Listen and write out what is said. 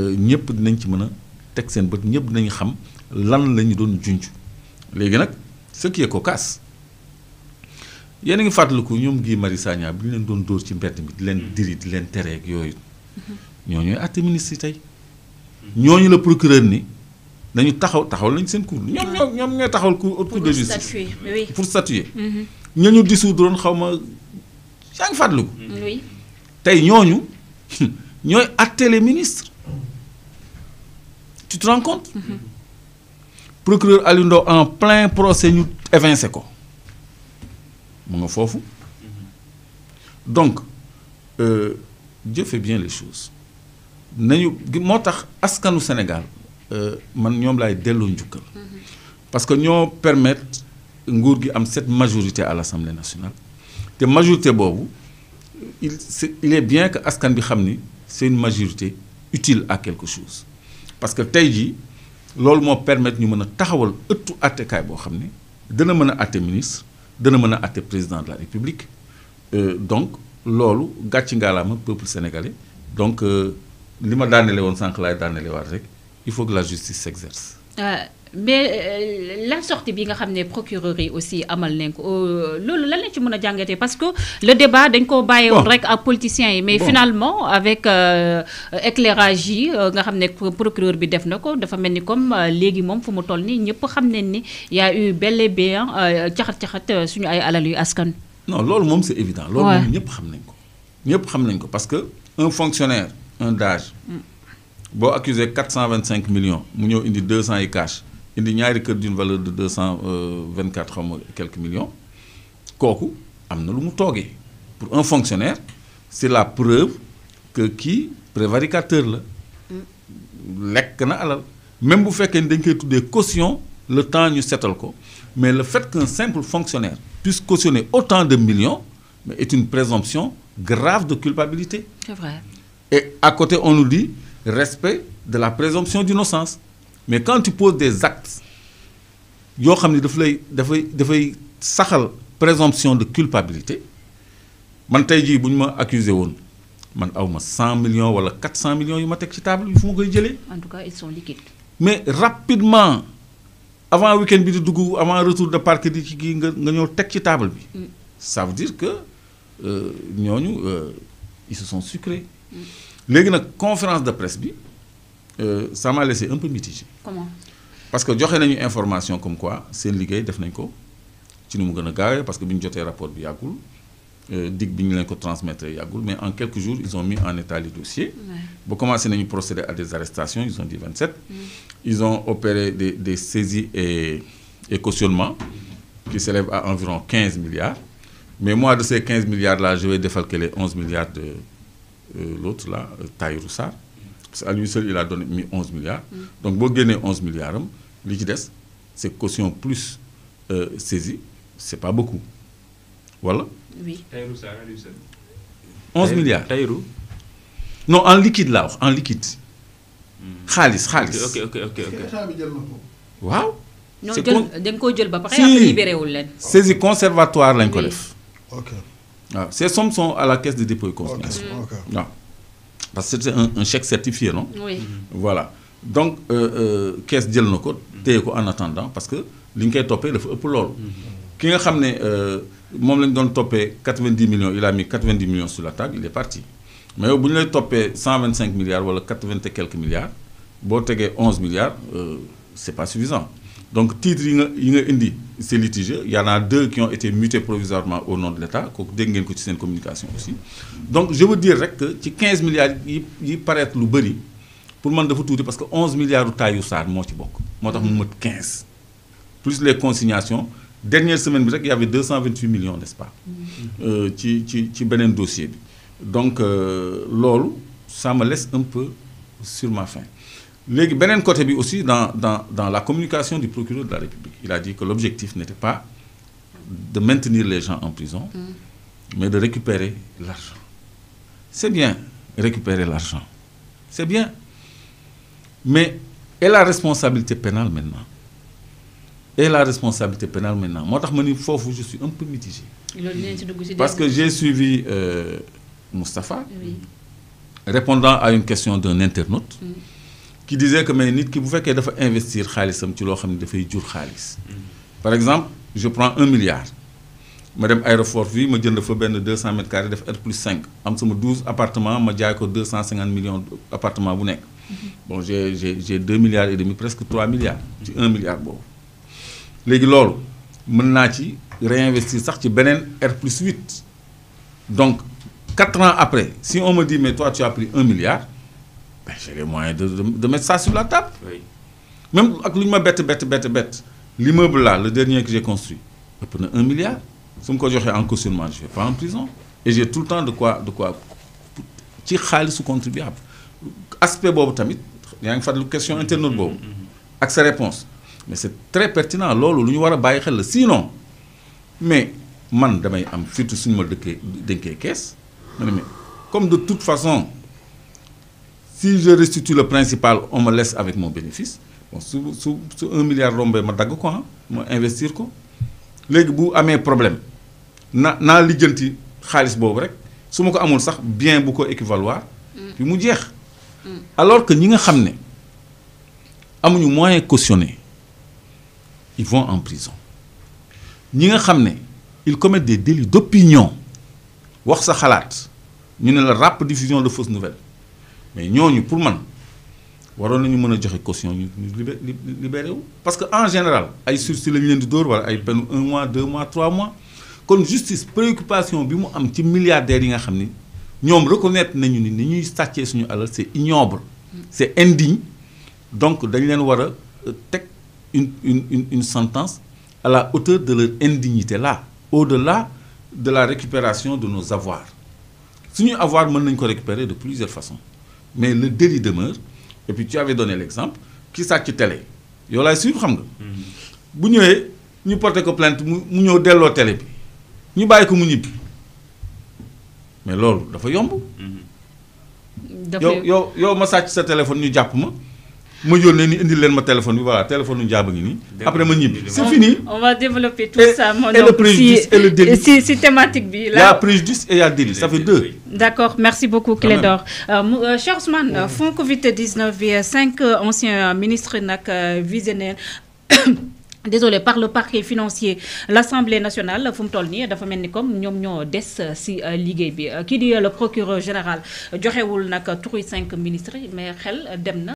ñëpp dinañ ci mën a teg seen bët ñëpp dinañ xam lan la ñu doon junj léegi nag ce qui est cocasse yéen a ngi fàttaliku ñoom Guy Marius Sagna bi ñu leen doon dóor ci mbedd mi di leen diri di leen tereeg yooyu ñooñuy àtte ministre yi tey ñooñu la procureur ni dañu taxawal nañ seen cour ñoom ñooy taxawal cour de justice pour statuer ñooñu dissoudre xaw ma yaa ngi fàttaliku tey ñooñu ñooy àtte les ministres tu te rends compte procureur Aliou Ndao en plein procès ñu évincé ko mu nga foofu donc Dieu fait bien les choses nañu moo tax askanu Sénégal man ñoom laay delloo njukkal parce que ñoo permettre nguur gi am cette majorité à l'Assemblée nationale te majorité boobu il est bien que askan bi xam ni c'est une majorité utile à quelque chose parce que tey jii loolu moo permettre ñu mën a taxawal ëttu àttekaay boo xam ne dana mën a àtte ministre dana mën a àtte président de la République donc loolu gàcci ngaalaama peuple sénégalais donc li ma daanele woon sànq laay daanele waat rek il faut que la justice s'exerce. Mais la sortie bi nga xam ne procureur yi aussi amal nañ ko loolu lan la ci mën a jàngatee parce que le débat dañ ko bàyyi woon rek ak politiciens yi mais finalement avec éclairage yi nga xam ne procureur bi def na ko dafa mel ni comme léegi moom fu mu toll nii ñëpp xam nañ ni y a eu bel et bien caxat-caxat suñu ay alal yu askan. non loolu moom c'est évident. loolu moom ñëpp xam nañ ko. ñëpp xam nañ ko parce que un fonctionnaire un DAGE. boo accusé 425 millions mu ñëw indi 200 yi cash. indi ñaari kër d'une valeur de 224 xaw ma quelques millions kooku am na lu mu toogee pour un fonctionnaire c'est la preuve que kii prévaricateur la lekk na alal même bu fekkee ni dañ koy tuddee caution le temps ñu setal ko mais le fait qu'un simple fonctionnaire puisse cautionner autant de millions mais est une présomption grave de culpabilité. C'est vrai. Et à côté on nous dit respect de la présomption d'innocence. Mais quand tu poses des actes yoo xam ne dafay saxal présomption de culpabilité man tey jii bu ñu ma accusé woon man awma 100 millions wala 400 millions yu ma teg ci table yi fu ma koy jëlee. En tout cas ils sont liquides. Mais rapidement avant week-end bi di dugg avant retour de parquet di ci kii nga ñëw teg ci table bi. Ça veut dire que ñooñu ils se sont sucrés. Léegi nag conférence de presse bi. Ça m'a laissé un peu mitigé. Comment? Parce que joxe nañu information comme quoi seen liggéey def nañ ko ci nu mu gën a gaawee parce que bi ñu jotee rapport bi yàggul dig bi ñu leen ko transmettre yàggul mais en quelques jours ils ont mis en état les dossiers. ba commencé nañu procéder à des arrestations ils ont dit 27. Ils ont opéré des saisies et cautionnements qui s'élèvent à environ 15 milliards. Mais moi de ces 15 milliards là je vais défalquer les 11 milliards de l'autre là Tahirou Sarr. Parce qu'à lui seul, il a mis 11 milliards. Donc, si vous gagnez 11 milliards, c'est caution plus saisie. Ce n'est pas beaucoup. Voilà. Oui. Tahirou Sarr, à lui seul. 11 milliards. Tahirou. Non, en liquide là, en liquide. Khalis. Ok. Wow. Non, d'un coup, je ne libéré ou l'en. Saisie conservatoire, l'en Oui. Ok. Ces sommes sont à la caisse de dépôt et consignation. Non. Parce que c'est un chèque certifié, non? Oui. Voilà. Donc, caisse jël na ko téye ko en attendant parce que li ñu koy toppee dafa ëpp loolu. Ki nga xam ne moom lañ doon toppee 90 millions il a mis 90 millions sur la table il est parti mais yow bu ñu lay toppee 125 milliards wala 80 et quelques milliards boo tegee 11 milliards c'est pas suffisant. Donc titres yi nga indi c'est litigieux il y en a 2 qui ont été mutés provisoirement au nom de l'État kooku dégg ngeen ko ci seen communication aussi donc je veux dire rek que ci 15 milliards yi paraître lu bëri pour man dafa tuuti parce que 11 milliards u Tahirou Sarr moo ci bokk moo tax mu mat 15 plus les consignations dernière semaine bi rek il y avait 228 millions n'est-ce pas ci beneen dossier bi donc loolu ça me laisse un peu sur ma faim. Léegi beneen côté bi aussi dans la communication du procureur de la République il a dit que l'objectif n'était pas de maintenir les gens en prison mais de récupérer l'argent. C'est bien récupérer l'argent c'est bien mais et la responsabilité pénale maintenant moo tax ma ni foofu je suis un peu mitigé parce que j'ai suivi Moustapha Oui. répondant à une question d'un internaute qui disait que mais nit ki bu fekkee dafa investir xaalisam ci loo xam ne dafay jur xaalis. Par exemple je prends 1 milliard ma dem aéroport fii ma jënd fa benn 200 mètres carrés def R+5 am sama 12 appartements ma jaay ko 250 millions appartements bu nekk. Bon j'ai 2 milliards et demi presque 3 milliards ci 1 milliard boobu. Léegi loolu mën naa ci réinvestir sax ci beneen R+8 donc 4 ans après si on me dit mais toi tu as pris 1 milliard ben j'ai les moyens de mettre ça sur la table. Oui. Même ak lu ñu ma bett l'immeuble là le dernier que j'ai construit ëpp na 1 milliard su ma ko joxee en cautionnement je vais pas en prison et j'ai tout le temps de quoi ci xaalisu contribuable. Aspect boobu tamit yaa ngi fàttali question internaute boobu ak sa réponse mais c'est très pertinent loolu lu ñu war a bàyyi xel la sinon mais man damay am surtout suñu ma dénkee kees ma ne mais comme de toute façon si je restitue le principal on me laisse avec mon bénéfice bon su 1 milliard rombé ma dagg ko ma investir ko léegi bu amee problème naa lijjanti xaalis boobu rek su ma ko amul sax bien bu ko équivaloir puis mu jeex. Alors que ñi nga xam ne amuñu moyen cautionné ils vont en prison ñi nga xam ne ils commettent des délits d'opinion wax sa xalaat ñu ne la rap diffusion de fausses nouvelles mais ñooñu pour man waroon nañu mën a joxe caution ñu libéré wu parce que en général ay sursis lañu leen di dóor wala ay peine 1 mois 2 mois 3 mois kon justice préoccupation bi mu am ci milliardaires yi nga xam ni ñoom reconnaître nañu ni ñuy sàccee suñu alal c'est ignoble c'est indigne donc dañ leen war a teg une sentence à la hauteur de leur indignité là au-delà de la récupération de nos avoirs suñuy avoir mën nañ ko récupérer de plusieurs façons mais le délit demeure et puis tu avais donné l'exemple ki sàcc télé yow laay suivre xam nga bu ñëwee ñu porté ko plainte mu ñëw delloo télé bi ñu bàyyi ko mu ñibbi mais loolu dafa yomb. yow ma sàcc sa téléphone ñu jàpp ma yónnee ni indil leen ma téléphone bi voilà téléphone nu jaaba ngi nii. après ma ñibbi c'est fini. On va développer tout ça. Et le préjudice et le délit. Si thématique bi. Il y a préjudice et il y a délit ça fait 2. D'accord merci beaucoup Clédor. Cheikh Ousmane fonds Covid-19 bi 5 anciens ministres nag visé neen désolé par le parquet financier l'Assemblée nationale fu mu toll nii dafa mel ni comme ñoom ñoo des ci liggéey bi kii di le procureur général joxewul nag turu 5 ministres mais xel dem na.